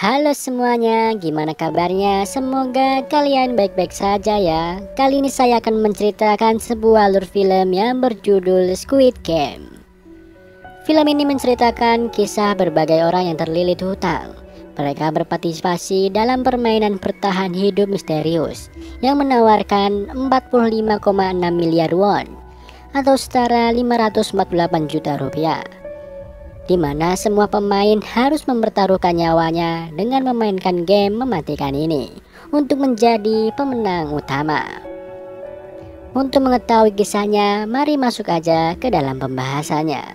Halo semuanya, gimana kabarnya? Semoga kalian baik-baik saja ya. Kali ini saya akan menceritakan sebuah alur film yang berjudul Squid Game. Film ini menceritakan kisah berbagai orang yang terlilit hutang. Mereka berpartisipasi dalam permainan bertahan hidup misterius yang menawarkan 45,6 miliar won atau setara 548 juta rupiah, di mana semua pemain harus mempertaruhkan nyawanya dengan memainkan game mematikan ini untuk menjadi pemenang utama. Untuk mengetahui kisahnya, mari masuk aja ke dalam pembahasannya.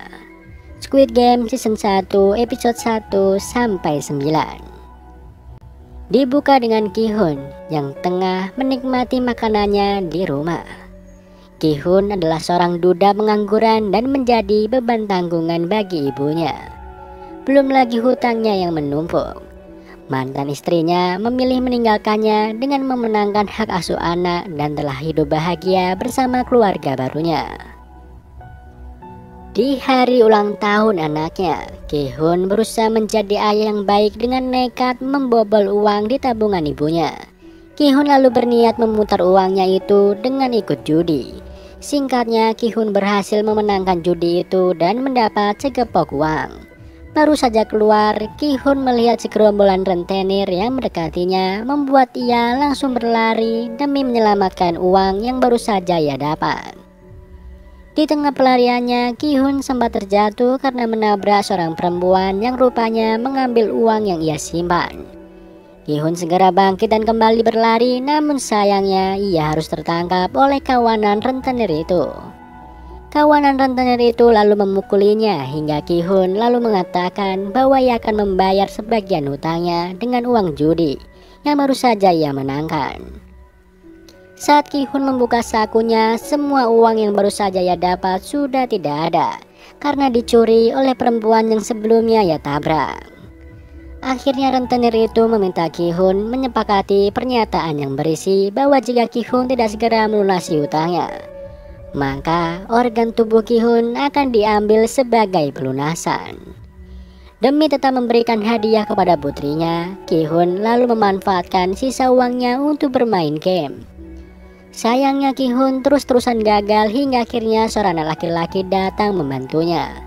Squid Game Season 1 episode 1 sampai 9. Dibuka dengan Ki-hun yang tengah menikmati makanannya di rumah. Ki-hun adalah seorang duda pengangguran dan menjadi beban tanggungan bagi ibunya. Belum lagi hutangnya yang menumpuk. Mantan istrinya memilih meninggalkannya dengan memenangkan hak asuh anak dan telah hidup bahagia bersama keluarga barunya. Di hari ulang tahun anaknya, Ki-hun berusaha menjadi ayah yang baik dengan nekat membobol uang di tabungan ibunya. Ki-hun lalu berniat memutar uangnya itu dengan ikut judi. Singkatnya, Ki-hun berhasil memenangkan judi itu dan mendapat segepok uang. Baru saja keluar, Ki-hun melihat segerombolan rentenir yang mendekatinya, membuat ia langsung berlari demi menyelamatkan uang yang baru saja ia dapat. Di tengah pelariannya, Ki-hun sempat terjatuh karena menabrak seorang perempuan yang rupanya mengambil uang yang ia simpan. Ki-hun segera bangkit dan kembali berlari, namun sayangnya ia harus tertangkap oleh kawanan rentenir itu. Kawanan rentenir itu lalu memukulinya hingga Ki-hun lalu mengatakan bahwa ia akan membayar sebagian hutangnya dengan uang judi yang baru saja ia menangkan. Saat Ki-hun membuka sakunya, semua uang yang baru saja ia dapat sudah tidak ada karena dicuri oleh perempuan yang sebelumnya ia tabrak. Akhirnya rentenir itu meminta Ki-hun menyepakati pernyataan yang berisi bahwa jika Ki-hun tidak segera melunasi hutangnya, maka organ tubuh Ki-hun akan diambil sebagai pelunasan. Demi tetap memberikan hadiah kepada putrinya, Ki-hun lalu memanfaatkan sisa uangnya untuk bermain game. Sayangnya Ki-hun terus-terusan gagal hingga akhirnya seorang anak laki-laki datang membantunya.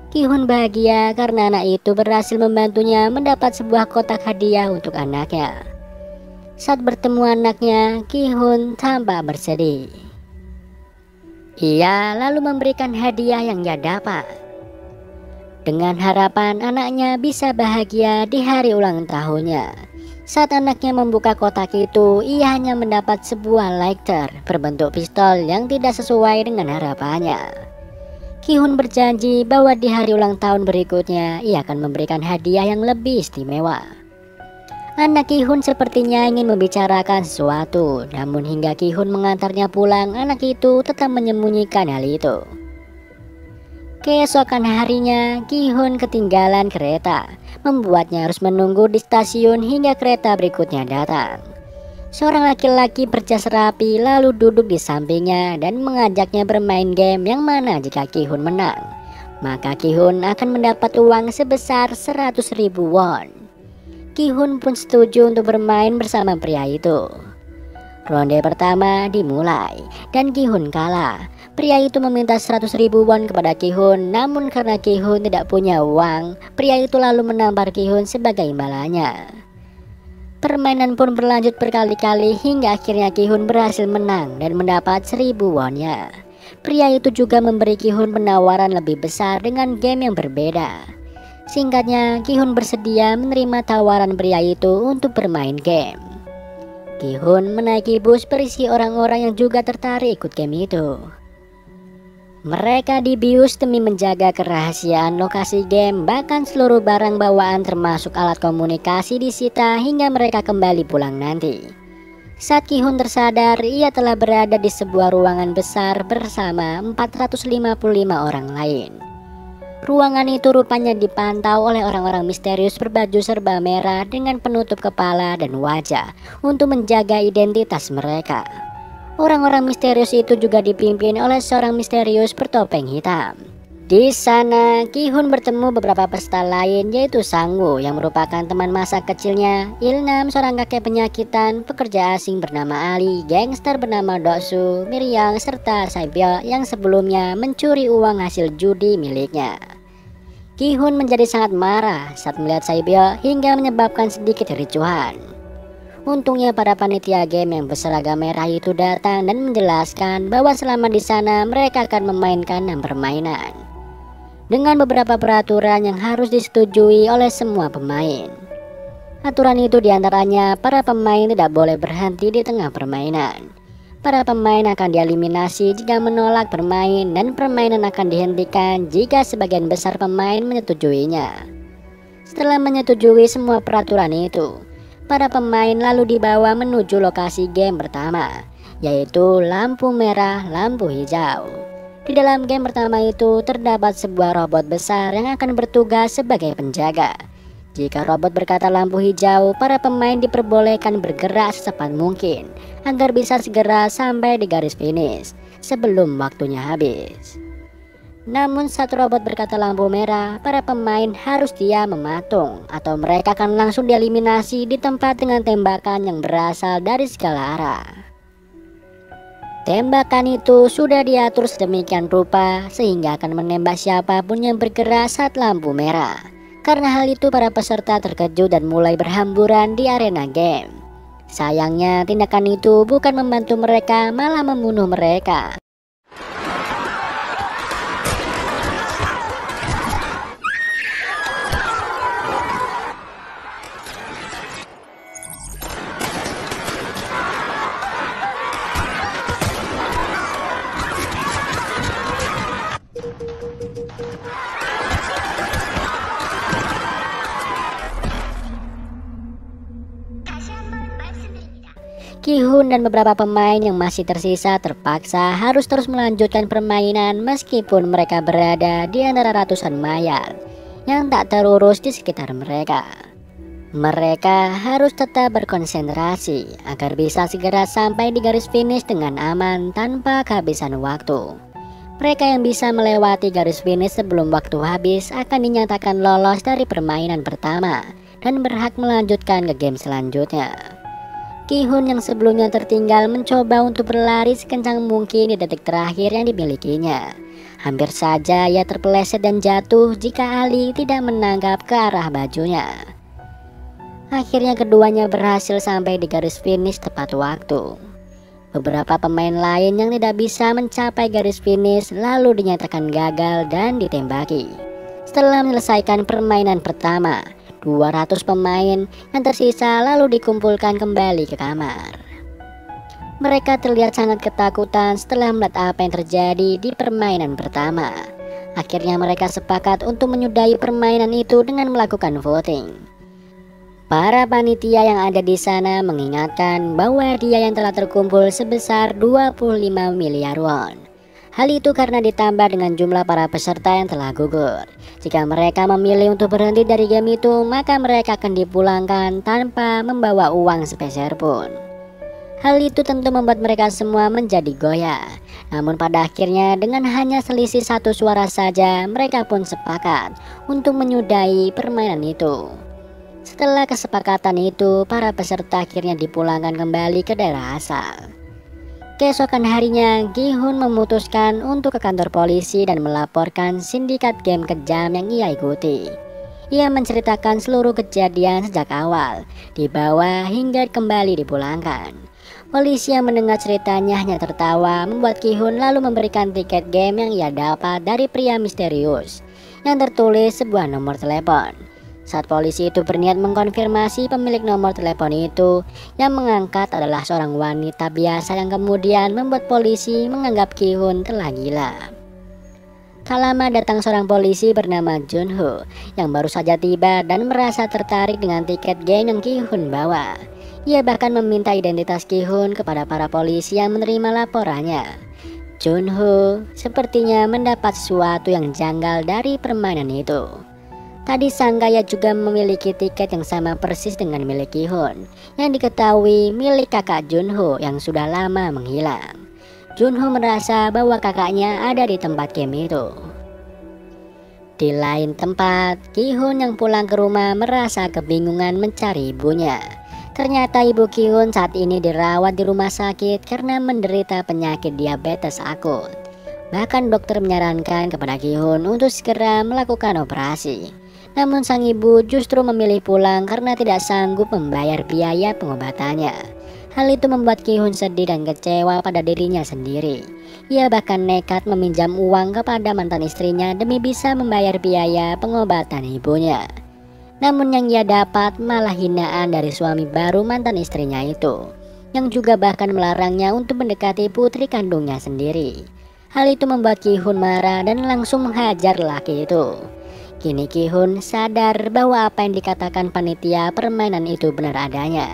Ki-hun bahagia karena anak itu berhasil membantunya mendapat sebuah kotak hadiah untuk anaknya. Saat bertemu anaknya, Ki-hun tampak bersedih. Ia lalu memberikan hadiah yang ia dapat, dengan harapan anaknya bisa bahagia di hari ulang tahunnya. Saat anaknya membuka kotak itu, ia hanya mendapat sebuah lighter berbentuk pistol yang tidak sesuai dengan harapannya. Ki-hun berjanji bahwa di hari ulang tahun berikutnya ia akan memberikan hadiah yang lebih istimewa. Anak Ki-hun sepertinya ingin membicarakan sesuatu, namun hingga Ki-hun mengantarnya pulang, anak itu tetap menyembunyikan hal itu. Keesokan harinya, Ki-hun ketinggalan kereta, membuatnya harus menunggu di stasiun hingga kereta berikutnya datang. Seorang laki-laki berjas rapi lalu duduk di sampingnya dan mengajaknya bermain game yang mana jika Ki-hun menang, maka Ki-hun akan mendapat uang sebesar 100.000 won. Ki-hun pun setuju untuk bermain bersama pria itu. Ronde pertama dimulai dan Ki-hun kalah. Pria itu meminta 100.000 won kepada Ki-hun, namun karena Ki-hun tidak punya uang, pria itu lalu menampar Ki-hun sebagai imbalannya. Permainan pun berlanjut berkali-kali hingga akhirnya Ki-hun berhasil menang dan mendapat 1.000 wonnya. Pria itu juga memberi Ki-hun penawaran lebih besar dengan game yang berbeda. Singkatnya, Ki-hun bersedia menerima tawaran pria itu untuk bermain game. Ki-hun menaiki bus berisi orang-orang yang juga tertarik ikut game itu. Mereka dibius demi menjaga kerahasiaan lokasi game, bahkan seluruh barang bawaan termasuk alat komunikasi disita hingga mereka kembali pulang nanti. Saat Ki-hun tersadar, ia telah berada di sebuah ruangan besar bersama 455 orang lain. Ruangan itu rupanya dipantau oleh orang-orang misterius berbaju serba merah dengan penutup kepala dan wajah untuk menjaga identitas mereka. Orang-orang misterius itu juga dipimpin oleh seorang misterius bertopeng hitam. Di sana, Ki-hun bertemu beberapa peserta lain yaitu Sang-woo yang merupakan teman masa kecilnya, Il-nam seorang kakek penyakitan, pekerja asing bernama Ali, gangster bernama Do-soo, Miryang, serta Saebyeol yang sebelumnya mencuri uang hasil judi miliknya. Ki-hun menjadi sangat marah saat melihat Saebyeol hingga menyebabkan sedikit kericuhan. Untungnya para panitia game yang berseragam merah itu datang dan menjelaskan bahwa selama di sana mereka akan memainkan 6 permainan dengan beberapa peraturan yang harus disetujui oleh semua pemain. Aturan itu diantaranya para pemain tidak boleh berhenti di tengah permainan. Para pemain akan dieliminasi jika menolak bermain dan permainan akan dihentikan jika sebagian besar pemain menyetujuinya. Setelah menyetujui semua peraturan itu, para pemain lalu dibawa menuju lokasi game pertama, yaitu lampu merah, lampu hijau. Di dalam game pertama itu terdapat sebuah robot besar yang akan bertugas sebagai penjaga. Jika robot berkata lampu hijau, para pemain diperbolehkan bergerak secepat mungkin agar bisa segera sampai di garis finish sebelum waktunya habis. Namun saat robot berkata lampu merah, para pemain harus diam mematung atau mereka akan langsung dieliminasi di tempat dengan tembakan yang berasal dari segala arah. Tembakan itu sudah diatur sedemikian rupa sehingga akan menembak siapapun yang bergerak saat lampu merah. Karena hal itu para peserta terkejut dan mulai berhamburan di arena game. Sayangnya tindakan itu bukan membantu mereka, malah membunuh mereka. Ki-hun dan beberapa pemain yang masih tersisa terpaksa harus terus melanjutkan permainan meskipun mereka berada di antara ratusan mayat yang tak terurus di sekitar mereka. Mereka harus tetap berkonsentrasi agar bisa segera sampai di garis finish dengan aman tanpa kehabisan waktu. Mereka yang bisa melewati garis finish sebelum waktu habis akan dinyatakan lolos dari permainan pertama dan berhak melanjutkan ke game selanjutnya. Ki-hun yang sebelumnya tertinggal mencoba untuk berlari sekencang mungkin di detik terakhir yang dimilikinya. Hampir saja ia terpeleset dan jatuh jika Ali tidak menangkap ke arah bajunya. Akhirnya keduanya berhasil sampai di garis finish tepat waktu. Beberapa pemain lain yang tidak bisa mencapai garis finish lalu dinyatakan gagal dan ditembaki. Setelah menyelesaikan permainan pertama, 200 pemain yang tersisa lalu dikumpulkan kembali ke kamar. Mereka terlihat sangat ketakutan setelah melihat apa yang terjadi di permainan pertama. Akhirnya mereka sepakat untuk menyudahi permainan itu dengan melakukan voting. Para panitia yang ada di sana mengingatkan bahwa hadiah yang telah terkumpul sebesar 25 miliar won. Hal itu karena ditambah dengan jumlah para peserta yang telah gugur. Jika mereka memilih untuk berhenti dari game itu, maka mereka akan dipulangkan tanpa membawa uang sepeser pun. Hal itu tentu membuat mereka semua menjadi goyah. Namun pada akhirnya dengan hanya selisih 1 suara saja, mereka pun sepakat untuk menyudahi permainan itu. Setelah kesepakatan itu, para peserta akhirnya dipulangkan kembali ke daerah asal. Keesokan harinya, Ki-hun memutuskan untuk ke kantor polisi dan melaporkan sindikat game kejam yang ia ikuti. Ia menceritakan seluruh kejadian sejak awal, dibawa hingga kembali dipulangkan. Polisi yang mendengar ceritanya hanya tertawa, membuat Ki-hun lalu memberikan tiket game yang ia dapat dari pria misterius yang tertulis sebuah nomor telepon. Saat polisi itu berniat mengkonfirmasi pemilik nomor telepon itu, yang mengangkat adalah seorang wanita biasa yang kemudian membuat polisi menganggap Ki-hun telah gila. Tak lama datang seorang polisi bernama Junho yang baru saja tiba dan merasa tertarik dengan tiket game yang Ki-hun bawa. Ia bahkan meminta identitas Ki-hun kepada para polisi yang menerima laporannya. Junho sepertinya mendapat sesuatu yang janggal dari permainan itu. Tadi disangka ia juga memiliki tiket yang sama persis dengan milik Ki-hun, yang diketahui milik kakak Junho yang sudah lama menghilang. Junho merasa bahwa kakaknya ada di tempat game itu. Di lain tempat, Ki-hun yang pulang ke rumah merasa kebingungan mencari ibunya. Ternyata ibu Ki-hun saat ini dirawat di rumah sakit karena menderita penyakit diabetes akut. Bahkan dokter menyarankan kepada Ki-hun untuk segera melakukan operasi. Namun sang ibu justru memilih pulang karena tidak sanggup membayar biaya pengobatannya. Hal itu membuat Ki-hun sedih dan kecewa pada dirinya sendiri. Ia bahkan nekat meminjam uang kepada mantan istrinya demi bisa membayar biaya pengobatan ibunya. Namun yang ia dapat malah hinaan dari suami baru mantan istrinya itu, yang juga bahkan melarangnya untuk mendekati putri kandungnya sendiri. Hal itu membuat Ki-hun marah dan langsung menghajar laki itu. Kini Ki-hun sadar bahwa apa yang dikatakan panitia permainan itu benar adanya.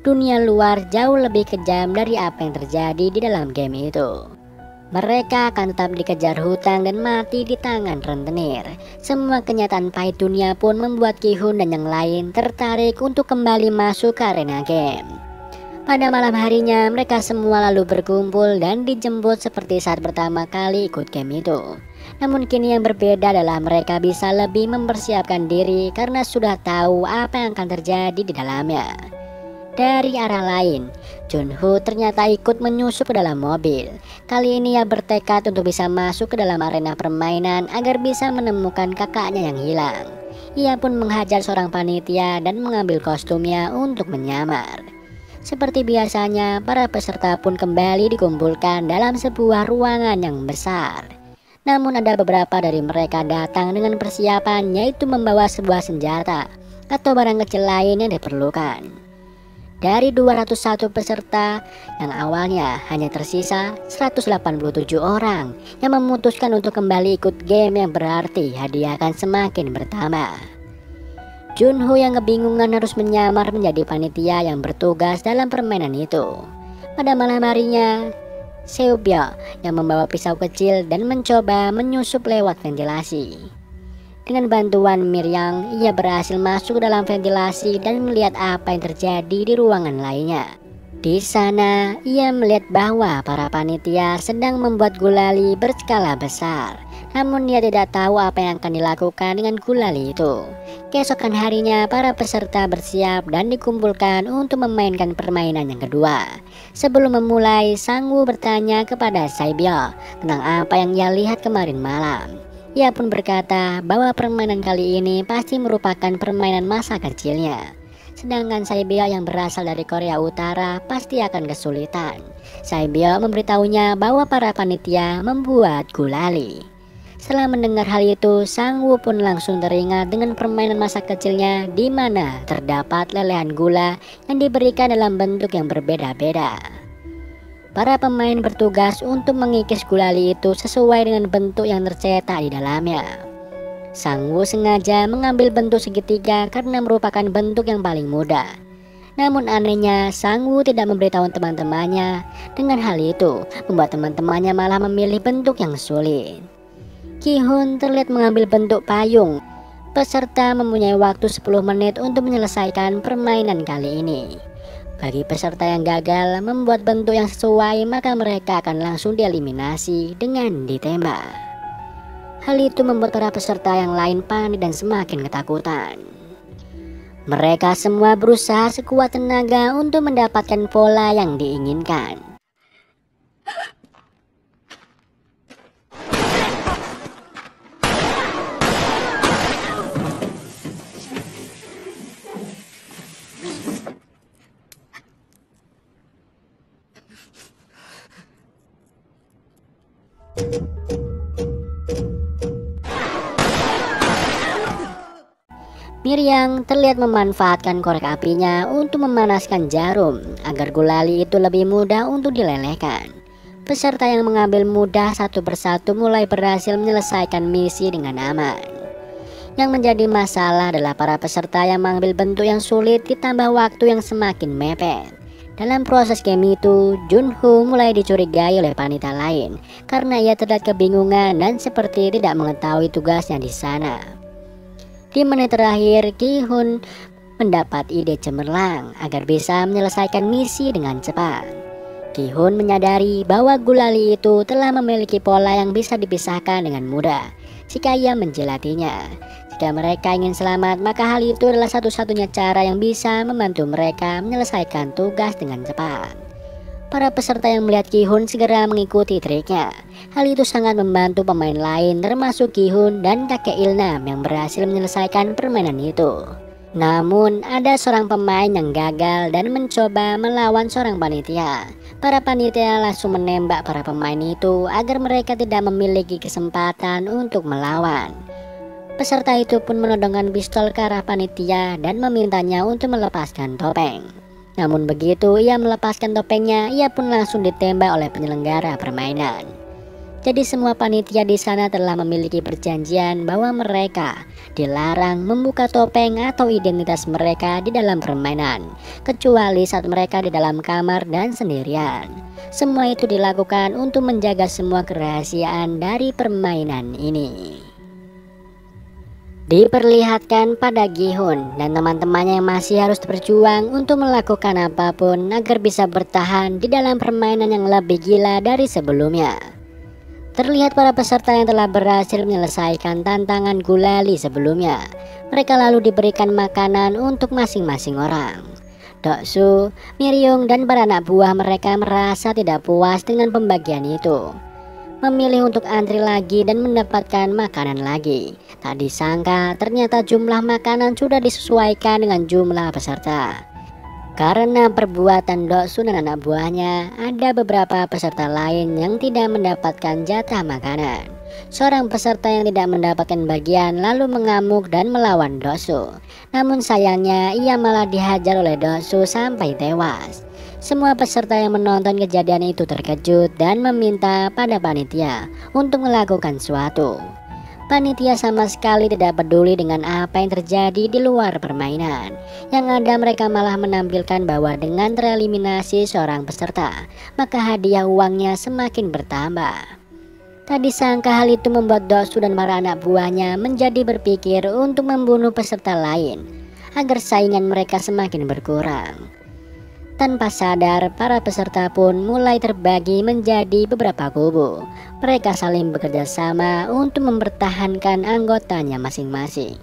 Dunia luar jauh lebih kejam dari apa yang terjadi di dalam game itu. Mereka akan tetap dikejar hutang dan mati di tangan rentenir. Semua kenyataan pahit dunia pun membuat Ki-hun dan yang lain tertarik untuk kembali masuk ke arena game. Pada malam harinya mereka semua lalu berkumpul dan dijemput seperti saat pertama kali ikut game itu. Namun kini yang berbeda adalah mereka bisa lebih mempersiapkan diri karena sudah tahu apa yang akan terjadi di dalamnya. Dari arah lain, Junho ternyata ikut menyusup ke dalam mobil. Kali ini ia bertekad untuk bisa masuk ke dalam arena permainan agar bisa menemukan kakaknya yang hilang. Ia pun menghajar seorang panitia dan mengambil kostumnya untuk menyamar. Seperti biasanya, para peserta pun kembali dikumpulkan dalam sebuah ruangan yang besar. Namun ada beberapa dari mereka datang dengan persiapan, yaitu membawa sebuah senjata atau barang kecil lain yang diperlukan. Dari 201 peserta yang awalnya hanya tersisa 187 orang yang memutuskan untuk kembali ikut game yang berarti hadiah akan semakin bertambah. Junho yang kebingungan harus menyamar menjadi panitia yang bertugas dalam permainan itu. Pada malam harinya, Seobyo yang membawa pisau kecil dan mencoba menyusup lewat ventilasi. Dengan bantuan Miryang, ia berhasil masuk ke dalam ventilasi dan melihat apa yang terjadi di ruangan lainnya. Di sana, ia melihat bahwa para panitia sedang membuat gulali berskala besar. Namun dia tidak tahu apa yang akan dilakukan dengan gulali itu. Keesokan harinya, para peserta bersiap dan dikumpulkan untuk memainkan permainan yang kedua. Sebelum memulai, Sangwoo bertanya kepada Saebyo tentang apa yang ia lihat kemarin malam. Ia pun berkata bahwa permainan kali ini pasti merupakan permainan masa kecilnya. Sedangkan Saebyo yang berasal dari Korea Utara pasti akan kesulitan. Saebyo memberitahunya bahwa para panitia membuat gulali. Setelah mendengar hal itu, Sangwoo pun langsung teringat dengan permainan masa kecilnya di mana terdapat lelehan gula yang diberikan dalam bentuk yang berbeda-beda. Para pemain bertugas untuk mengikis gulali itu sesuai dengan bentuk yang tercetak di dalamnya. Sangwoo sengaja mengambil bentuk segitiga karena merupakan bentuk yang paling mudah. Namun anehnya, Sangwoo tidak memberitahu teman-temannya. Dengan hal itu, membuat teman-temannya malah memilih bentuk yang sulit. Ki-hun terlihat mengambil bentuk payung. Peserta mempunyai waktu 10 menit untuk menyelesaikan permainan kali ini. Bagi peserta yang gagal membuat bentuk yang sesuai, maka mereka akan langsung dieliminasi dengan ditembak. Hal itu membuat para peserta yang lain panik dan semakin ketakutan. Mereka semua berusaha sekuat tenaga untuk mendapatkan pola yang diinginkan. Miryang terlihat memanfaatkan korek apinya untuk memanaskan jarum agar gulali itu lebih mudah untuk dilelehkan. Peserta yang mengambil mudah satu persatu mulai berhasil menyelesaikan misi dengan aman. Yang menjadi masalah adalah para peserta yang mengambil bentuk yang sulit ditambah waktu yang semakin mepet. Dalam proses game itu, Junho mulai dicurigai oleh panitia lain karena ia terlihat kebingungan dan seperti tidak mengetahui tugasnya di sana. Di menit terakhir, Ki-hun mendapat ide cemerlang agar bisa menyelesaikan misi dengan cepat. Ki-hun menyadari bahwa gulali itu telah memiliki pola yang bisa dipisahkan dengan mudah. jika ia menjelatinya. Jika mereka ingin selamat, maka hal itu adalah satu-satunya cara yang bisa membantu mereka menyelesaikan tugas dengan cepat. Para peserta yang melihat Ki-hun segera mengikuti triknya. Hal itu sangat membantu pemain lain termasuk Ki-hun dan kakek Ilnam yang berhasil menyelesaikan permainan itu. Namun ada seorang pemain yang gagal dan mencoba melawan seorang panitia. Para panitia langsung menembak para pemain itu agar mereka tidak memiliki kesempatan untuk melawan. Peserta itu pun menodongkan pistol ke arah panitia dan memintanya untuk melepaskan topeng. Namun begitu ia melepaskan topengnya, ia pun langsung ditembak oleh penyelenggara permainan. Jadi semua panitia di sana telah memiliki perjanjian bahwa mereka dilarang membuka topeng atau identitas mereka di dalam permainan, kecuali saat mereka di dalam kamar dan sendirian. Semua itu dilakukan untuk menjaga semua kerahasiaan dari permainan ini. Diperlihatkan pada Gi-hun dan teman-temannya yang masih harus berjuang untuk melakukan apapun agar bisa bertahan di dalam permainan yang lebih gila dari sebelumnya. Terlihat para peserta yang telah berhasil menyelesaikan tantangan gulali sebelumnya. Mereka lalu diberikan makanan untuk masing-masing orang. Doksu, Miryung, dan para anak buah mereka merasa tidak puas dengan pembagian itu. Memilih untuk antri lagi dan mendapatkan makanan lagi. Tak disangka ternyata jumlah makanan sudah disesuaikan dengan jumlah peserta. Karena perbuatan Doksu dan anak buahnya, ada beberapa peserta lain yang tidak mendapatkan jatah makanan. Seorang peserta yang tidak mendapatkan bagian lalu mengamuk dan melawan Doksu. Namun sayangnya ia malah dihajar oleh Doksu sampai tewas. Semua peserta yang menonton kejadian itu terkejut dan meminta pada panitia untuk melakukan sesuatu. Panitia sama sekali tidak peduli dengan apa yang terjadi di luar permainan. Yang ada mereka malah menampilkan bahwa dengan tereliminasi seorang peserta, maka hadiah uangnya semakin bertambah. Tak disangka hal itu membuat Doksu dan para anak buahnya menjadi berpikir untuk membunuh peserta lain agar saingan mereka semakin berkurang. Tanpa sadar, para peserta pun mulai terbagi menjadi beberapa kubu. Mereka saling bekerja sama untuk mempertahankan anggotanya masing-masing.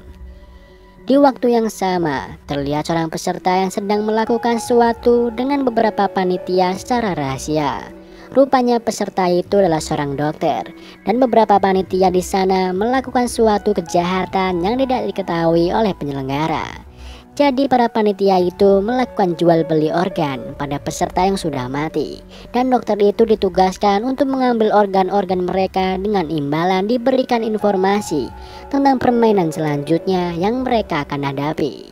Di waktu yang sama, terlihat seorang peserta yang sedang melakukan sesuatu dengan beberapa panitia secara rahasia. Rupanya peserta itu adalah seorang dokter, dan beberapa panitia di sana melakukan suatu kejahatan yang tidak diketahui oleh penyelenggara. Jadi para panitia itu melakukan jual beli organ pada peserta yang sudah mati. Dan dokter itu ditugaskan untuk mengambil organ-organ mereka dengan imbalan diberikan informasi tentang permainan selanjutnya yang mereka akan hadapi.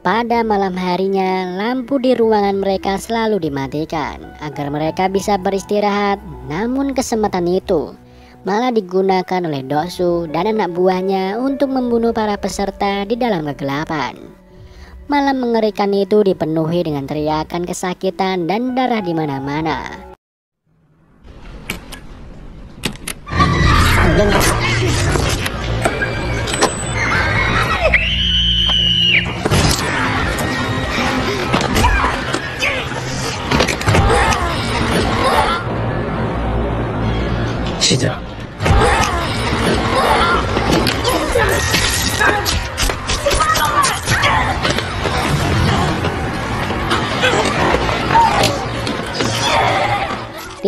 Pada malam harinya, lampu di ruangan mereka selalu dimatikan agar mereka bisa beristirahat. Namun kesempatan itu malah digunakan oleh Doksu dan anak buahnya untuk membunuh para peserta di dalam kegelapan. Malam mengerikan itu dipenuhi dengan teriakan kesakitan dan darah di mana-mana.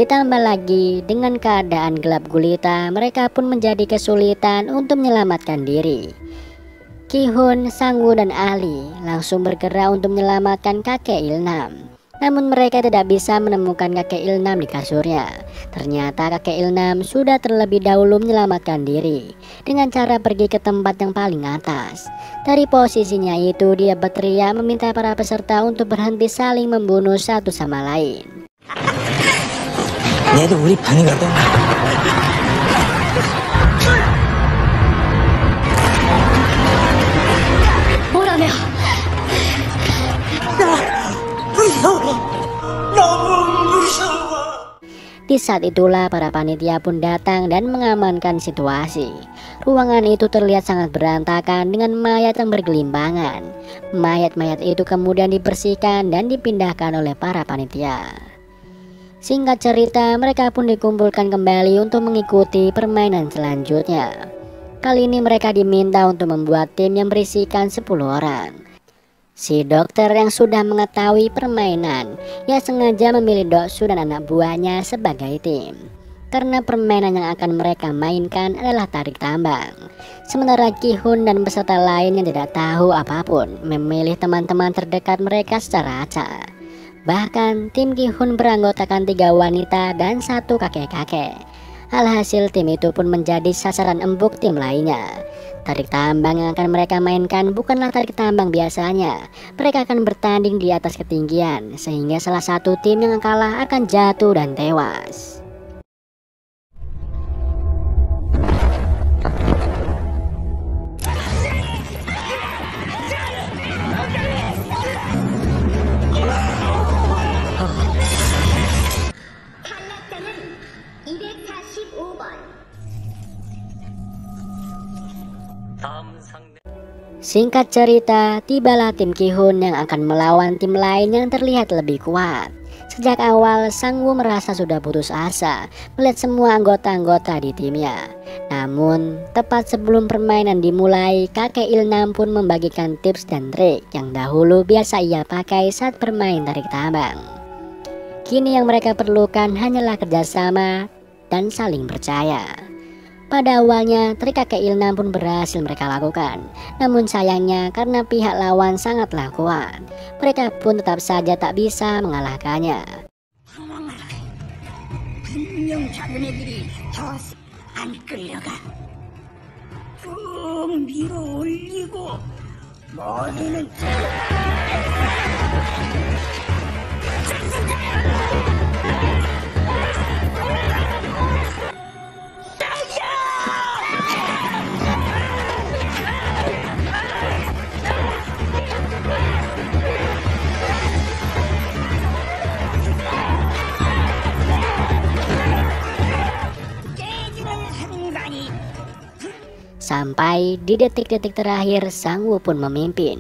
Ditambah lagi dengan keadaan gelap gulita, mereka pun menjadi kesulitan untuk menyelamatkan diri. Ki-hun, Sang-woo, dan Ali langsung bergerak untuk menyelamatkan kakek Ilnam. Namun mereka tidak bisa menemukan kakek Ilnam di kasurnya. Ternyata kakek Ilnam sudah terlebih dahulu menyelamatkan diri dengan cara pergi ke tempat yang paling atas. Dari posisinya itu dia berteriak meminta para peserta untuk berhenti saling membunuh satu sama lain. 얘도 우리 반이거든. 뭐라며? Di saat itulah para panitia pun datang dan mengamankan situasi. Ruangan itu terlihat sangat berantakan dengan mayat yang bergelimpangan. Mayat-mayat itu kemudian dibersihkan dan dipindahkan oleh para panitia. Singkat cerita, mereka pun dikumpulkan kembali untuk mengikuti permainan selanjutnya. Kali ini mereka diminta untuk membuat tim yang berisikan 10 orang. Si dokter yang sudah mengetahui permainan, ia sengaja memilih Doksu dan anak buahnya sebagai tim. Karena permainan yang akan mereka mainkan adalah tarik tambang. Sementara Ki-hun dan peserta lain yang tidak tahu apapun memilih teman-teman terdekat mereka secara acak. Bahkan tim Ki-hun beranggotakan 3 wanita dan 1 kakek-kakek. Alhasil tim itu pun menjadi sasaran empuk tim lainnya. Tarik tambang yang akan mereka mainkan bukanlah tarik tambang biasanya. Mereka akan bertanding di atas ketinggian, sehingga salah satu tim yang kalah akan jatuh dan tewas. Singkat cerita, tibalah tim Ki-hun yang akan melawan tim lain yang terlihat lebih kuat. Sejak awal, Sang-woo merasa sudah putus asa melihat semua anggota-anggota di timnya. Namun, tepat sebelum permainan dimulai, kakek Il-nam pun membagikan tips dan trik yang dahulu biasa ia pakai saat bermain tarik tambang. Kini yang mereka perlukan hanyalah kerjasama dan saling percaya. Pada awalnya, trik kakek Il-nam pun berhasil mereka lakukan. Namun sayangnya karena pihak lawan sangatlah kuat, mereka pun tetap saja tak bisa mengalahkannya. Sampai di detik-detik terakhir, Sang-woo pun memimpin.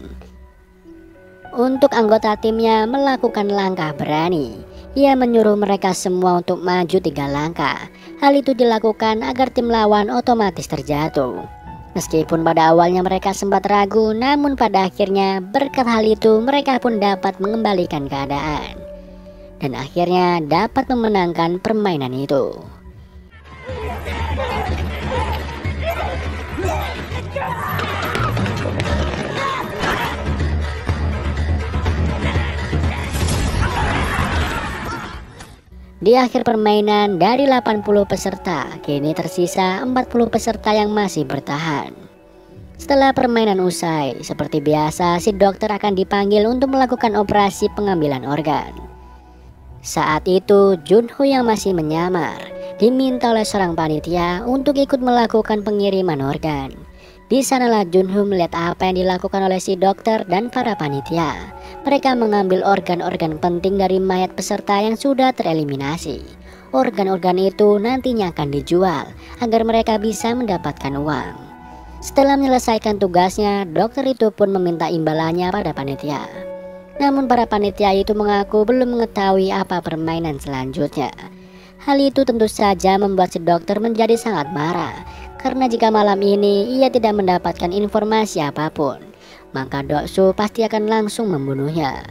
Untuk anggota timnya melakukan langkah berani. Ia menyuruh mereka semua untuk maju 3 langkah. Hal itu dilakukan agar tim lawan otomatis terjatuh. Meskipun pada awalnya mereka sempat ragu, namun pada akhirnya berkat hal itu mereka pun dapat mengembalikan keadaan. Dan akhirnya dapat memenangkan permainan itu. Di akhir permainan, dari 80 peserta, kini tersisa 40 peserta yang masih bertahan. Setelah permainan usai, seperti biasa si dokter akan dipanggil untuk melakukan operasi pengambilan organ. Saat itu, Junho yang masih menyamar diminta oleh seorang panitia untuk ikut melakukan pengiriman organ. Di sanalah Junho melihat apa yang dilakukan oleh si dokter dan para panitia. Mereka mengambil organ-organ penting dari mayat peserta yang sudah tereliminasi. Organ-organ itu nantinya akan dijual agar mereka bisa mendapatkan uang. Setelah menyelesaikan tugasnya, dokter itu pun meminta imbalannya pada panitia. Namun para panitia itu mengaku belum mengetahui apa permainan selanjutnya. Hal itu tentu saja membuat si dokter menjadi sangat marah. Karena jika malam ini ia tidak mendapatkan informasi apapun, maka Doksu pasti akan langsung membunuhnya.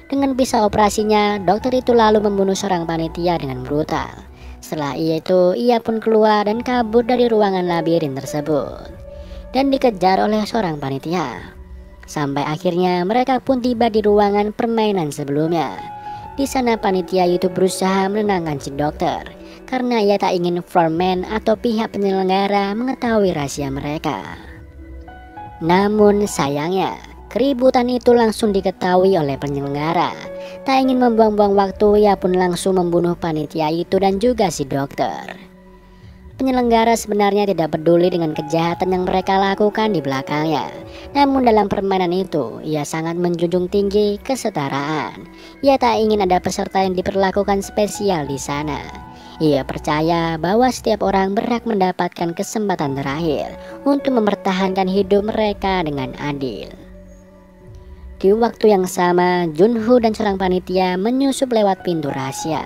Dengan pisau operasinya, dokter itu lalu membunuh seorang panitia dengan brutal. Setelah itu, ia pun keluar dan kabur dari ruangan labirin tersebut dan dikejar oleh seorang panitia. Sampai akhirnya mereka pun tiba di ruangan permainan sebelumnya. Di sana panitia itu berusaha menenangkan si dokter karena ia tak ingin floorman atau pihak penyelenggara mengetahui rahasia mereka. Namun sayangnya, keributan itu langsung diketahui oleh penyelenggara. Tak ingin membuang-buang waktu, ia pun langsung membunuh panitia itu dan juga si dokter. Penyelenggara sebenarnya tidak peduli dengan kejahatan yang mereka lakukan di belakangnya. Namun dalam permainan itu, ia sangat menjunjung tinggi kesetaraan. Ia tak ingin ada peserta yang diperlakukan spesial di sana. Ia percaya bahwa setiap orang berhak mendapatkan kesempatan terakhir untuk mempertahankan hidup mereka dengan adil. Di waktu yang sama, Junho dan seorang panitia menyusup lewat pintu rahasia.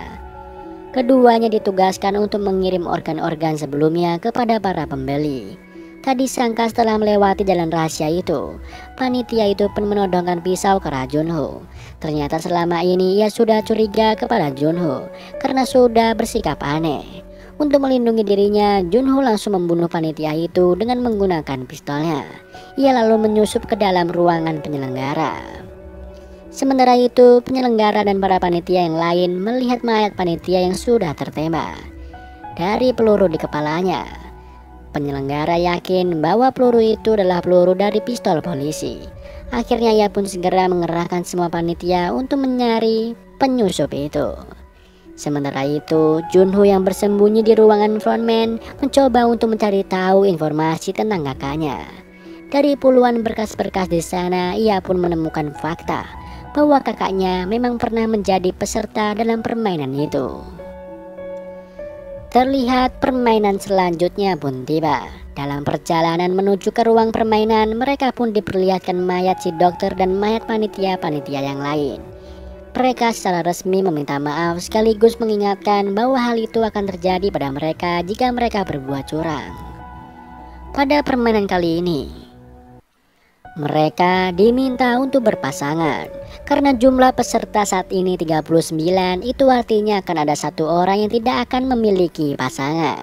Keduanya ditugaskan untuk mengirim organ-organ sebelumnya kepada para pembeli. Tak disangka setelah melewati jalan rahasia itu, panitia itu pun menodongkan pisau ke arah Junho. Ternyata selama ini ia sudah curiga kepada Junho karena sudah bersikap aneh. Untuk melindungi dirinya, Junho langsung membunuh panitia itu dengan menggunakan pistolnya. Ia lalu menyusup ke dalam ruangan penyelenggara. Sementara itu, penyelenggara dan para panitia yang lain melihat mayat panitia yang sudah tertembak dari peluru di kepalanya. Penyelenggara yakin bahwa peluru itu adalah peluru dari pistol polisi. Akhirnya ia pun segera mengerahkan semua panitia untuk mencari penyusup itu. Sementara itu, Junho yang bersembunyi di ruangan frontman mencoba untuk mencari tahu informasi tentang kakaknya. Dari puluhan berkas-berkas di sana, ia pun menemukan fakta bahwa kakaknya memang pernah menjadi peserta dalam permainan itu. Terlihat permainan selanjutnya pun tiba. Dalam perjalanan menuju ke ruang permainan, mereka pun diperlihatkan mayat si dokter dan mayat panitia-panitia yang lain. Mereka secara resmi meminta maaf sekaligus mengingatkan bahwa hal itu akan terjadi pada mereka jika mereka berbuat curang. Pada permainan kali ini, mereka diminta untuk berpasangan. Karena jumlah peserta saat ini 39, itu artinya akan ada satu orang yang tidak akan memiliki pasangan.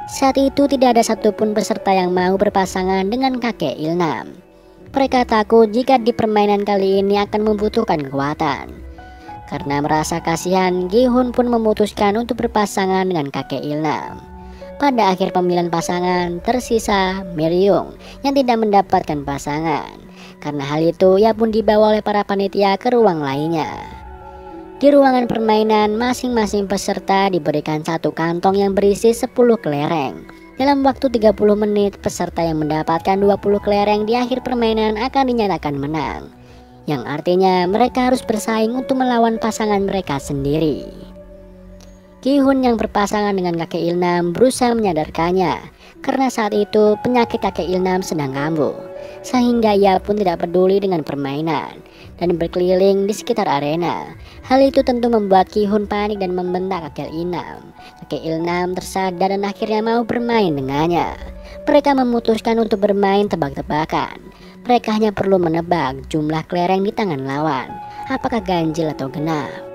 Saat itu tidak ada satupun peserta yang mau berpasangan dengan kakek Ilnam. Mereka takut jika di permainan kali ini akan membutuhkan kekuatan. Karena merasa kasihan, Gi-hun pun memutuskan untuk berpasangan dengan kakek Ilnam. Pada akhir pemilihan pasangan, tersisa Miryung yang tidak mendapatkan pasangan. Karena hal itu, ia pun dibawa oleh para panitia ke ruang lainnya. Di ruangan permainan, masing-masing peserta diberikan satu kantong yang berisi 10 kelereng. Dalam waktu 30 menit, peserta yang mendapatkan 20 kelereng di akhir permainan akan dinyatakan menang. Yang artinya mereka harus bersaing untuk melawan pasangan mereka sendiri. Gi-hun yang berpasangan dengan kakek Ilnam berusaha menyadarkannya karena saat itu penyakit kakek Ilnam sedang kambuh, sehingga ia pun tidak peduli dengan permainan dan berkeliling di sekitar arena. Hal itu tentu membuat Gi-hun panik dan membentak kakek Ilnam. Kakek Ilnam tersadar dan akhirnya mau bermain dengannya. Mereka memutuskan untuk bermain tebak-tebakan. Mereka hanya perlu menebak jumlah kelereng di tangan lawan, apakah ganjil atau genap.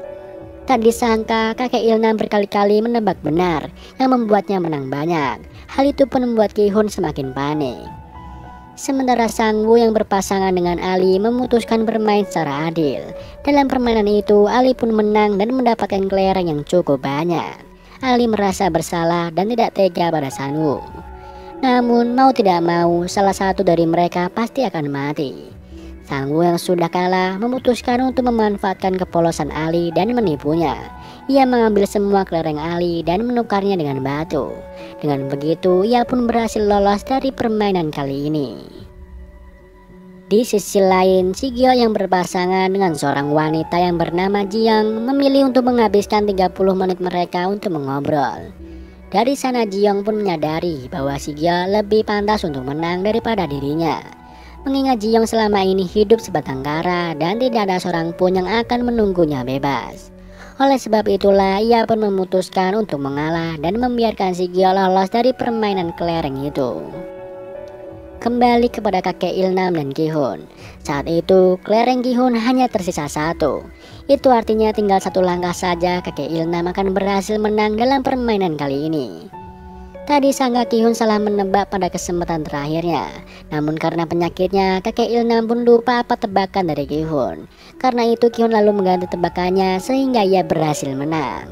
Tak disangka kakek Ilnam berkali-kali menebak benar yang membuatnya menang banyak. Hal itu pun membuat Gi-hun semakin panik. Sementara Sang-woo yang berpasangan dengan Ali memutuskan bermain secara adil. Dalam permainan itu Ali pun menang dan mendapatkan kelereng yang cukup banyak. Ali merasa bersalah dan tidak tega pada Sang-woo. Namun mau tidak mau salah satu dari mereka pasti akan mati. Sang-woo yang sudah kalah memutuskan untuk memanfaatkan kepolosan Ali dan menipunya. Ia mengambil semua kelereng Ali dan menukarnya dengan batu. Dengan begitu ia pun berhasil lolos dari permainan kali ini. Di sisi lain, Si-gyo yang berpasangan dengan seorang wanita yang bernama Ji-young memilih untuk menghabiskan 30 menit mereka untuk mengobrol. Dari sana Ji-young pun menyadari bahwa Si-gyo lebih pantas untuk menang daripada dirinya. Mengingat Ji-young selama ini hidup sebatang kara dan tidak ada seorang pun yang akan menunggunya bebas. Oleh sebab itulah ia pun memutuskan untuk mengalah dan membiarkan Si-gyo lolos dari permainan kelereng itu. Kembali kepada kakek Ilnam dan Gi-hun. Saat itu kelereng Gi-hun hanya tersisa satu. Itu artinya tinggal satu langkah saja kakek Ilnam akan berhasil menang dalam permainan kali ini. Tadi disangka Gi-hun salah menebak pada kesempatan terakhirnya. Namun karena penyakitnya, kakek Ilnam pun lupa apa tebakan dari Gi-hun. Karena itu Gi-hun lalu mengganti tebakannya sehingga ia berhasil menang.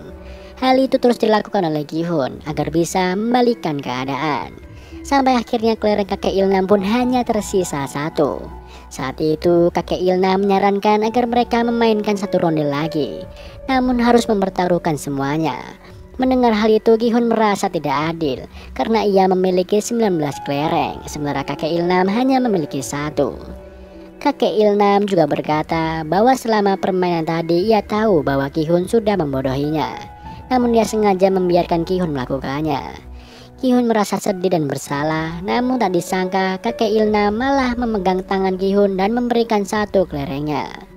Hal itu terus dilakukan oleh Gi-hun agar bisa membalikan keadaan. Sampai akhirnya kelereng kakek Ilnam pun hanya tersisa satu. Saat itu kakek Ilnam menyarankan agar mereka memainkan satu ronde lagi. Namun harus mempertaruhkan semuanya. Mendengar hal itu Gi-hun merasa tidak adil karena ia memiliki 19 kelereng sementara kakek Ilnam hanya memiliki satu. Kakek Ilnam juga berkata bahwa selama permainan tadi ia tahu bahwa Gi-hun sudah membodohinya. Namun dia sengaja membiarkan Gi-hun melakukannya. Gi-hun merasa sedih dan bersalah, namun tak disangka kakek Ilnam malah memegang tangan Gi-hun dan memberikan satu kelerengnya.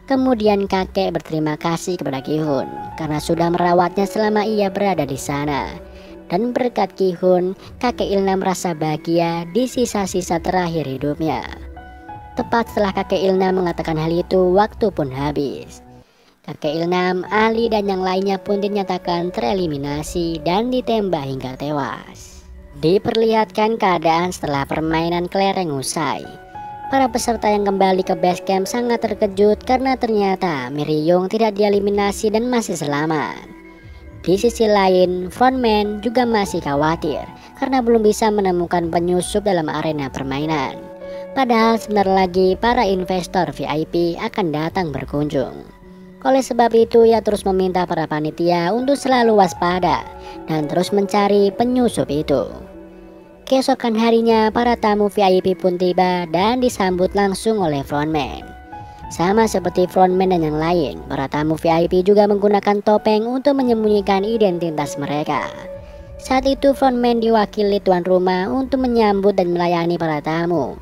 Kemudian kakek berterima kasih kepada Gi-hun karena sudah merawatnya selama ia berada di sana. Dan berkat Ki-hun, kakek Ilna merasa bahagia di sisa-sisa terakhir hidupnya. Tepat setelah kakek Ilna mengatakan hal itu, waktu pun habis. Kakek Ilnam, Ali dan yang lainnya pun dinyatakan tereliminasi dan ditembak hingga tewas. Diperlihatkan keadaan setelah permainan kelereng usai. Para peserta yang kembali ke base camp sangat terkejut karena ternyata Miryung tidak dieliminasi dan masih selamat. Di sisi lain, frontman juga masih khawatir karena belum bisa menemukan penyusup dalam arena permainan. Padahal sebentar lagi para investor VIP akan datang berkunjung. Oleh sebab itu ia terus meminta para panitia untuk selalu waspada dan terus mencari penyusup itu. Keesokan harinya para tamu VIP pun tiba dan disambut langsung oleh frontman. Sama seperti frontman dan yang lain, para tamu VIP juga menggunakan topeng untuk menyembunyikan identitas mereka. Saat itu frontman diwakili tuan rumah untuk menyambut dan melayani para tamu,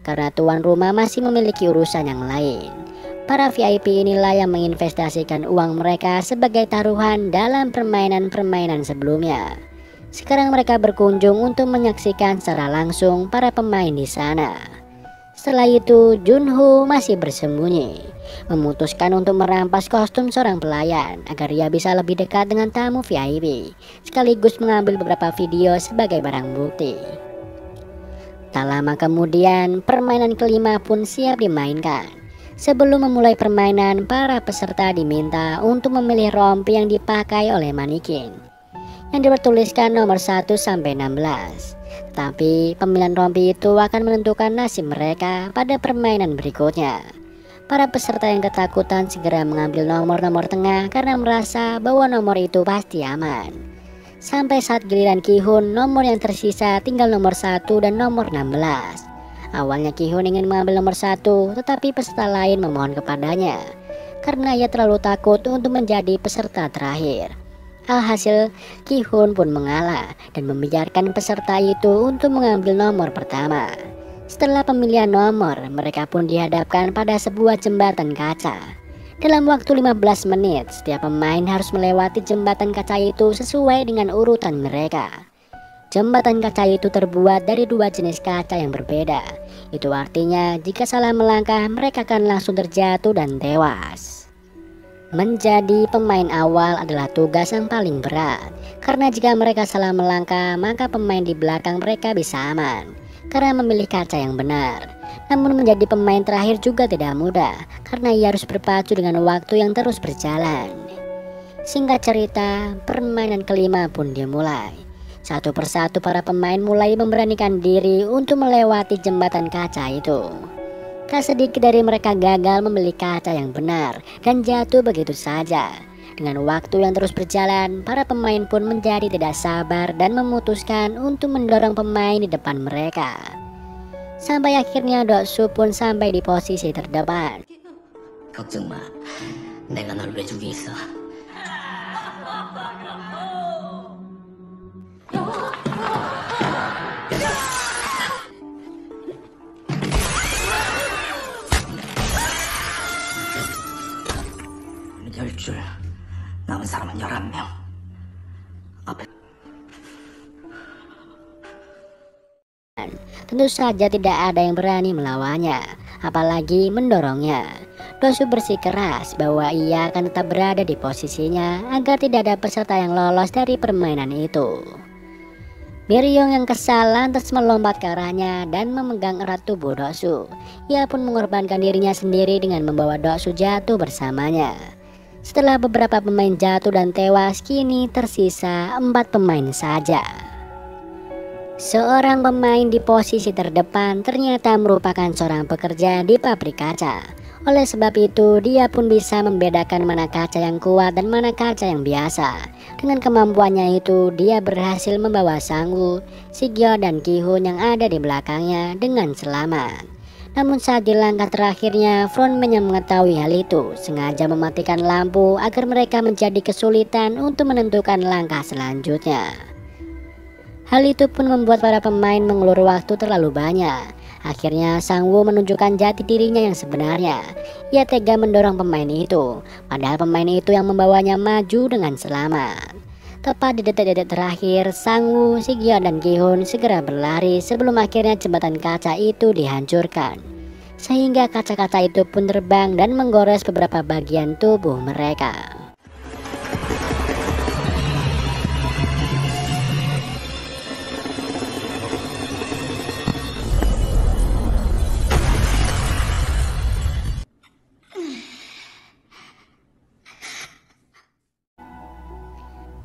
karena tuan rumah masih memiliki urusan yang lain. Para VIP inilah yang menginvestasikan uang mereka sebagai taruhan dalam permainan-permainan sebelumnya. Sekarang mereka berkunjung untuk menyaksikan secara langsung para pemain di sana. Setelah itu, Junho masih bersembunyi, memutuskan untuk merampas kostum seorang pelayan agar ia bisa lebih dekat dengan tamu VIP, sekaligus mengambil beberapa video sebagai barang bukti. Tak lama kemudian, permainan kelima pun siap dimainkan. Sebelum memulai permainan, para peserta diminta untuk memilih rompi yang dipakai oleh manikin, yang bertuliskan nomor 1 sampai 16. Tapi pemilihan rompi itu akan menentukan nasib mereka pada permainan berikutnya. Para peserta yang ketakutan segera mengambil nomor-nomor tengah karena merasa bahwa nomor itu pasti aman. Sampai saat giliran Ki-hun, nomor yang tersisa tinggal nomor 1 dan nomor 16. Awalnya Ki-hun ingin mengambil nomor 1, tetapi peserta lain memohon kepadanya karena ia terlalu takut untuk menjadi peserta terakhir. Alhasil, Ki-hun pun mengalah dan membiarkan peserta itu untuk mengambil nomor pertama. Setelah pemilihan nomor, mereka pun dihadapkan pada sebuah jembatan kaca. Dalam waktu 15 menit, setiap pemain harus melewati jembatan kaca itu sesuai dengan urutan mereka. Jembatan kaca itu terbuat dari 2 jenis kaca yang berbeda. Itu artinya jika salah melangkah, mereka akan langsung terjatuh dan tewas. Menjadi pemain awal adalah tugas yang paling berat, karena jika mereka salah melangkah, maka pemain di belakang mereka bisa aman karena memilih kaca yang benar. Namun menjadi pemain terakhir juga tidak mudah, karena ia harus berpacu dengan waktu yang terus berjalan. Singkat cerita, permainan kelima pun dimulai. Satu persatu para pemain mulai memberanikan diri untuk melewati jembatan kaca itu. Tak sedikit dari mereka gagal memilih kaca yang benar dan jatuh begitu saja. Dengan waktu yang terus berjalan, para pemain pun menjadi tidak sabar dan memutuskan untuk mendorong pemain di depan mereka. Sampai akhirnya Doksu pun sampai di posisi terdepan. 걱정 마. 내가 널 왜 죽이 있어. 줄 남은 사람은 11명. 앞에 tentu saja tidak ada yang berani melawannya, apalagi mendorongnya. Doksu bersikeras bahwa ia akan tetap berada di posisinya agar tidak ada peserta yang lolos dari permainan itu. Miryung yang kesal lantas melompat ke arahnya dan memegang erat tubuh Doksu. Ia pun mengorbankan dirinya sendiri dengan membawa Doksu jatuh bersamanya. Setelah beberapa pemain jatuh dan tewas, kini tersisa 4 pemain saja. Seorang pemain di posisi terdepan ternyata merupakan seorang pekerja di pabrik kaca. Oleh sebab itu, dia pun bisa membedakan mana kaca yang kuat dan mana kaca yang biasa. Dengan kemampuannya itu, dia berhasil membawa Sang-woo, Sigyo, dan Ki-hun yang ada di belakangnya dengan selamat. Namun saat di langkah terakhirnya, frontman yang mengetahui hal itu sengaja mematikan lampu agar mereka menjadi kesulitan untuk menentukan langkah selanjutnya. Hal itu pun membuat para pemain mengulur waktu terlalu banyak. Akhirnya Sang-woo menunjukkan jati dirinya yang sebenarnya. Ia tega mendorong pemain itu, padahal pemain itu yang membawanya maju dengan selamat. Tepat di detik-detik terakhir, Sangwoo, Sigyo, dan Gi-hun segera berlari sebelum akhirnya jembatan kaca itu dihancurkan. Sehingga kaca-kaca itu pun terbang dan menggores beberapa bagian tubuh mereka.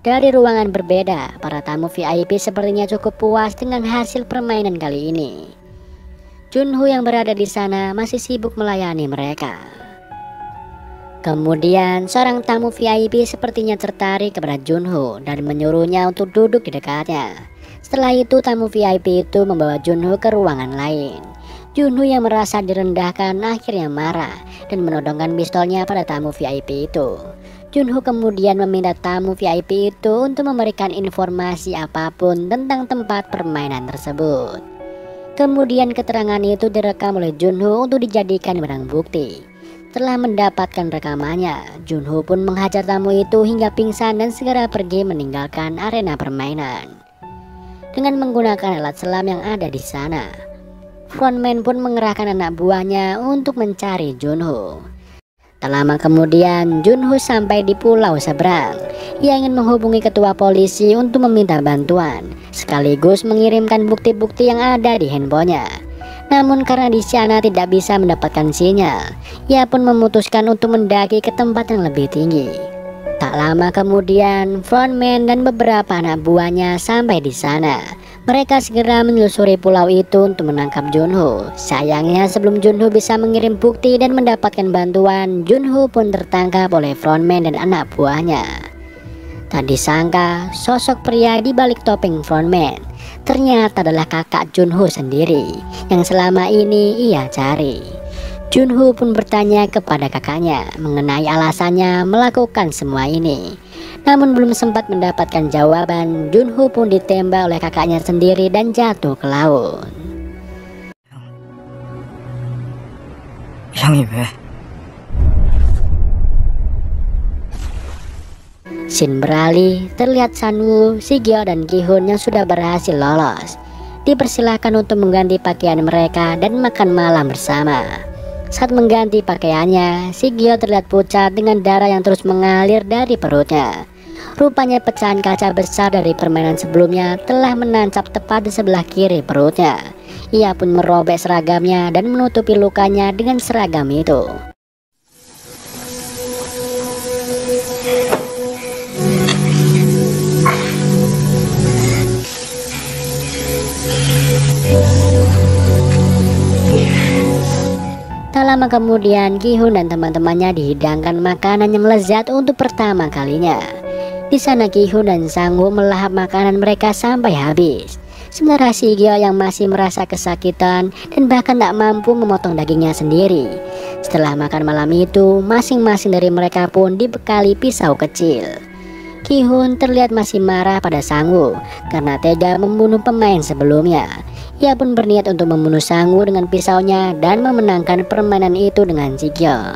Dari ruangan berbeda, para tamu VIP sepertinya cukup puas dengan hasil permainan kali ini. Junho yang berada di sana masih sibuk melayani mereka. Kemudian seorang tamu VIP sepertinya tertarik kepada Junho dan menyuruhnya untuk duduk di dekatnya. Setelah itu tamu VIP itu membawa Junho ke ruangan lain. Junho yang merasa direndahkan akhirnya marah dan menodongkan pistolnya pada tamu VIP itu. Junho kemudian meminta tamu VIP itu untuk memberikan informasi apapun tentang tempat permainan tersebut. Kemudian keterangan itu direkam oleh Junho untuk dijadikan barang bukti. Setelah mendapatkan rekamannya, Junho pun menghajar tamu itu hingga pingsan dan segera pergi meninggalkan arena permainan. Dengan menggunakan alat selam yang ada di sana, frontman pun mengerahkan anak buahnya untuk mencari Junho. Tak lama kemudian, Junho sampai di pulau seberang. Ia ingin menghubungi ketua polisi untuk meminta bantuan, sekaligus mengirimkan bukti-bukti yang ada di handphonenya. Namun karena di sana tidak bisa mendapatkan sinyal, ia pun memutuskan untuk mendaki ke tempat yang lebih tinggi. Tak lama kemudian, frontman dan beberapa anak buahnya sampai di sana. Mereka segera menyusuri pulau itu untuk menangkap Junho. Sayangnya sebelum Junho bisa mengirim bukti dan mendapatkan bantuan, Junho pun tertangkap oleh frontman dan anak buahnya. Tak disangka, sosok pria di balik topeng frontman ternyata adalah kakak Junho sendiri yang selama ini ia cari. Junho pun bertanya kepada kakaknya mengenai alasannya melakukan semua ini. Namun belum sempat mendapatkan jawaban, Junho pun ditembak oleh kakaknya sendiri dan jatuh ke laut. 형이 왜? Scene beralih, terlihat Sanwoo, Sigyo, dan Gi-hun yang sudah berhasil lolos. Dipersilahkan untuk mengganti pakaian mereka dan makan malam bersama. Saat mengganti pakaiannya, Sigyo terlihat pucat dengan darah yang terus mengalir dari perutnya. Rupanya pecahan kaca besar dari permainan sebelumnya telah menancap tepat di sebelah kiri perutnya. Ia pun merobek seragamnya dan menutupi lukanya dengan seragam itu. Tak lama kemudian, Gi-hun dan teman-temannya dihidangkan makanan yang lezat untuk pertama kalinya. Di sana Gi-hun dan Sangwoo melahap makanan mereka sampai habis. Sementara Sigyo yang masih merasa kesakitan dan bahkan tak mampu memotong dagingnya sendiri. Setelah makan malam itu, masing-masing dari mereka pun dibekali pisau kecil. Gi-hun terlihat masih marah pada Sangwoo karena tega membunuh pemain sebelumnya. Ia pun berniat untuk membunuh Sangwoo dengan pisaunya dan memenangkan permainan itu dengan Sigyo.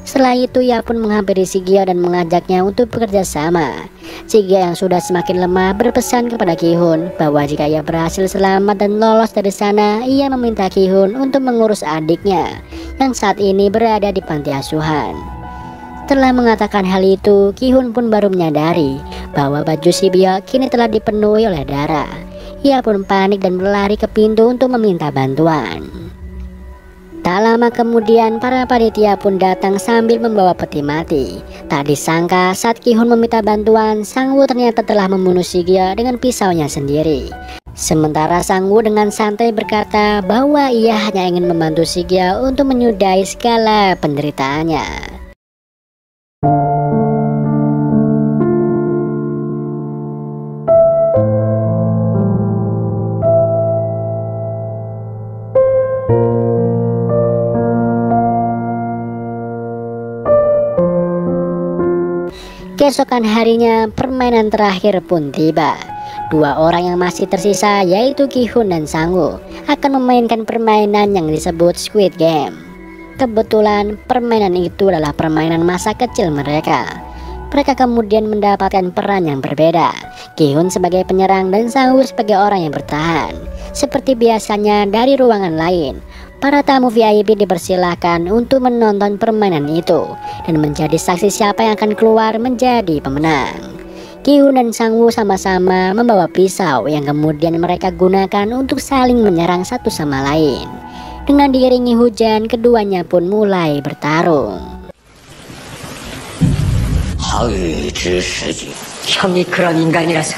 Setelah itu ia pun menghampiri Sigyo dan mengajaknya untuk bekerja sama. Sigyo yang sudah semakin lemah berpesan kepada Gi-hun bahwa jika ia berhasil selamat dan lolos dari sana, ia meminta Gi-hun untuk mengurus adiknya yang saat ini berada di panti asuhan. Setelah mengatakan hal itu, Gi-hun pun baru menyadari bahwa baju Sigyo kini telah dipenuhi oleh darah. Ia pun panik dan berlari ke pintu untuk meminta bantuan. Tak lama kemudian para panitia pun datang sambil membawa peti mati. Tak disangka saat Gi-hun meminta bantuan, Sangwoo ternyata telah membunuh Sigyo dengan pisaunya sendiri. Sementara Sangwoo dengan santai berkata bahwa ia hanya ingin membantu Sigyo untuk menyudahi segala penderitaannya. Keesokan harinya, permainan terakhir pun tiba. Dua orang yang masih tersisa, yaitu Gi-hun dan Sangwoo, akan memainkan permainan yang disebut Squid Game. Kebetulan, permainan itu adalah permainan masa kecil mereka. Mereka kemudian mendapatkan peran yang berbeda. Ki-hun sebagai penyerang dan Sang-woo sebagai orang yang bertahan. Seperti biasanya dari ruangan lain, para tamu VIP dipersilahkan untuk menonton permainan itu dan menjadi saksi siapa yang akan keluar menjadi pemenang. Ki-hun dan Sang-woo sama-sama membawa pisau yang kemudian mereka gunakan untuk saling menyerang satu sama lain. Dengan diiringi hujan, keduanya pun mulai bertarung. 형이 그런 인간이라서.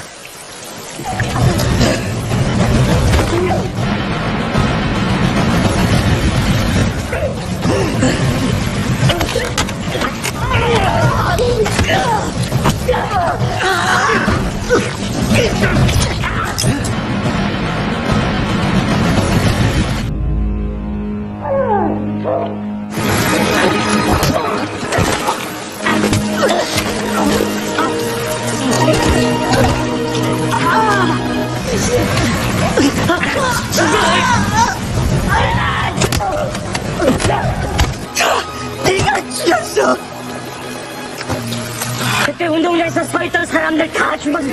네가 죽였어. 그때 운동장에서 서 있던 사람들 다 죽었네.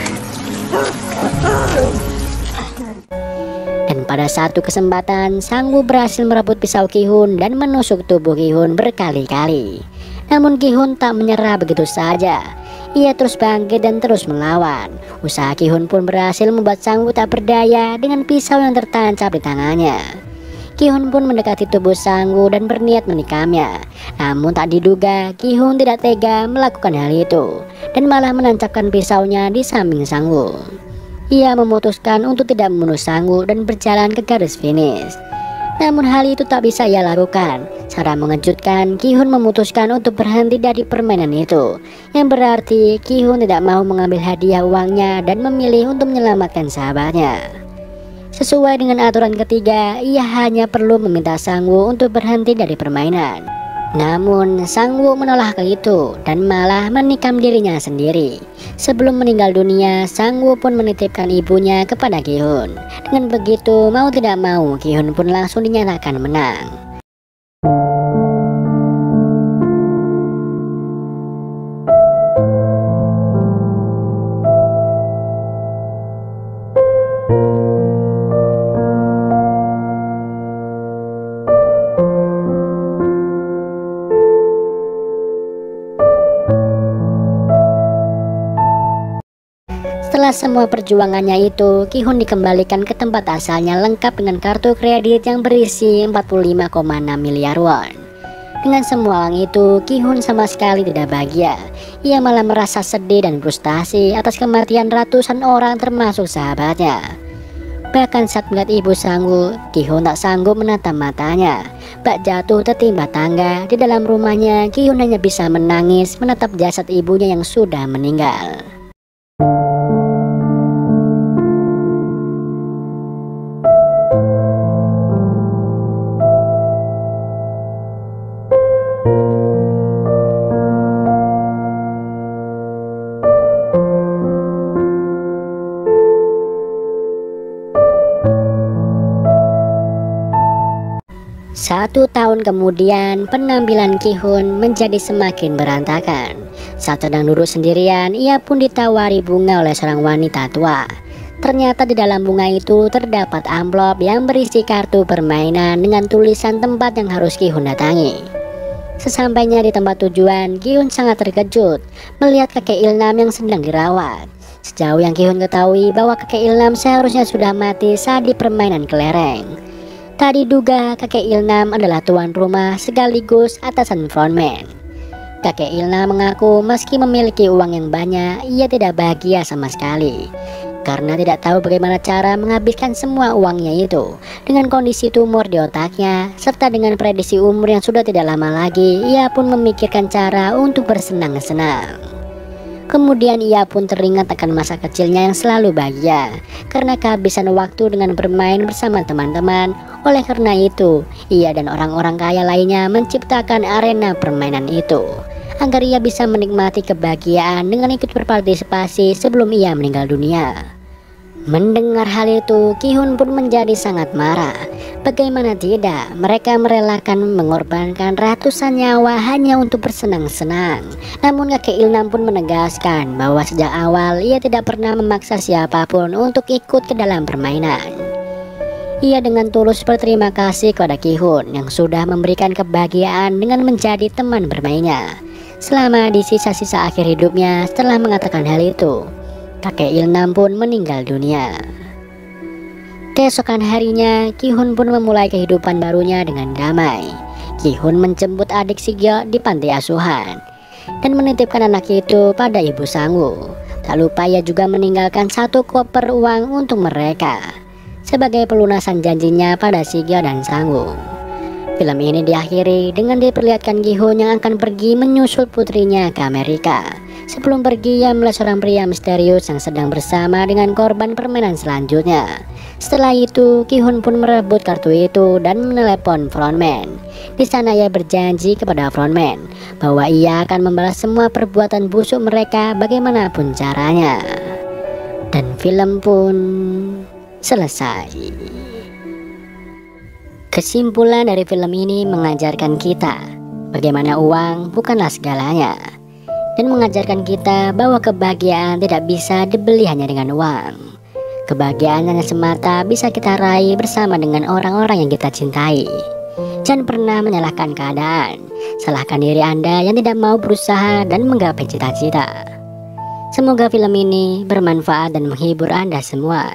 Dan pada satu kesempatan, Sang-woo berhasil merebut pisau Ki-hun dan menusuk tubuh Ki-hun berkali-kali. Namun Ki-hun tak menyerah begitu saja. Ia terus bangkit dan terus melawan. Usaha Ki-hun pun berhasil membuat Sang-woo tak berdaya dengan pisau yang tertancap di tangannya. Ki-hun pun mendekati tubuh Sang-woo dan berniat menikamnya. Namun tak diduga, Ki-hun tidak tega melakukan hal itu dan malah menancapkan pisaunya di samping Sang-woo. Ia memutuskan untuk tidak membunuh Sang-woo dan berjalan ke garis finish. Namun hal itu tak bisa ia lakukan. Secara mengejutkan, Ki-hun memutuskan untuk berhenti dari permainan itu, yang berarti Ki-hun tidak mau mengambil hadiah uangnya dan memilih untuk menyelamatkan sahabatnya. Sesuai dengan aturan ketiga, ia hanya perlu meminta Sang-woo untuk berhenti dari permainan. Namun Sang-woo menolak hal itu dan malah menikam dirinya sendiri. Sebelum meninggal dunia, Sang-woo pun menitipkan ibunya kepada Ki-hun. Dengan begitu, mau tidak mau, Ki-hun pun langsung dinyatakan menang. Setelah semua perjuangannya itu, Ki-hun dikembalikan ke tempat asalnya lengkap dengan kartu kredit yang berisi 45,6 miliar won. Dengan semua uang itu, Ki-hun sama sekali tidak bahagia. Ia malah merasa sedih dan frustasi atas kematian ratusan orang termasuk sahabatnya. Bahkan saat melihat ibu Sang-woo, Ki-hun tak sanggup menatap matanya. Bak jatuh tertimpa tangga. Di dalam rumahnya, Ki-hun hanya bisa menangis menatap jasad ibunya yang sudah meninggal. Satu tahun kemudian, penampilan Ki-hun menjadi semakin berantakan. Saat sedang duduk sendirian, ia pun ditawari bunga oleh seorang wanita tua. Ternyata di dalam bunga itu terdapat amplop yang berisi kartu permainan dengan tulisan tempat yang harus Ki-hun datangi. Sesampainya di tempat tujuan, Ki-hun sangat terkejut melihat kakek Il-nam yang sedang dirawat. Sejauh yang Ki-hun ketahui bahwa kakek Il-nam seharusnya sudah mati saat di permainan kelereng. Tak diduga kakek Il-nam adalah tuan rumah sekaligus atasan frontman. Kakek Il-nam mengaku meski memiliki uang yang banyak, ia tidak bahagia sama sekali. Karena tidak tahu bagaimana cara menghabiskan semua uangnya itu. Dengan kondisi tumor di otaknya, serta dengan prediksi umur yang sudah tidak lama lagi, ia pun memikirkan cara untuk bersenang-senang. Kemudian ia pun teringat akan masa kecilnya yang selalu bahagia karena kehabisan waktu dengan bermain bersama teman-teman. Oleh karena itu, ia dan orang-orang kaya lainnya menciptakan arena permainan itu agar ia bisa menikmati kebahagiaan dengan ikut berpartisipasi sebelum ia meninggal dunia. Mendengar hal itu, Ki-hun pun menjadi sangat marah. Bagaimana tidak, mereka merelakan mengorbankan ratusan nyawa hanya untuk bersenang-senang. Namun kakek Il-nam pun menegaskan bahwa sejak awal ia tidak pernah memaksa siapapun untuk ikut ke dalam permainan. Ia dengan tulus berterima kasih kepada Ki-hun yang sudah memberikan kebahagiaan dengan menjadi teman bermainnya selama di sisa-sisa akhir hidupnya. Setelah mengatakan hal itu, kakek Il-nam pun meninggal dunia. Keesokan harinya, Ki-hun pun memulai kehidupan barunya dengan damai. Ki-hun menjemput adik Sigyo di panti asuhan dan menitipkan anak itu pada ibu Sang-woo. Tak lupa ia juga meninggalkan 1 koper uang untuk mereka sebagai pelunasan janjinya pada Sigyo dan Sang-woo. Film ini diakhiri dengan diperlihatkan Ki-hun yang akan pergi menyusul putrinya ke Amerika. Sebelum pergi, ia melihat seorang pria misterius yang sedang bersama dengan korban permainan selanjutnya. Setelah itu, Ki-hun pun merebut kartu itu dan menelepon frontman. Di sana ia berjanji kepada frontman bahwa ia akan membalas semua perbuatan busuk mereka bagaimanapun caranya. Dan film pun selesai. Kesimpulan dari film ini mengajarkan kita bagaimana uang bukanlah segalanya, dan mengajarkan kita bahwa kebahagiaan tidak bisa dibeli hanya dengan uang. Kebahagiaan hanya semata bisa kita raih bersama dengan orang-orang yang kita cintai. Jangan pernah menyalahkan keadaan. Salahkan diri Anda yang tidak mau berusaha dan menggapai cita-cita. Semoga film ini bermanfaat dan menghibur Anda semua.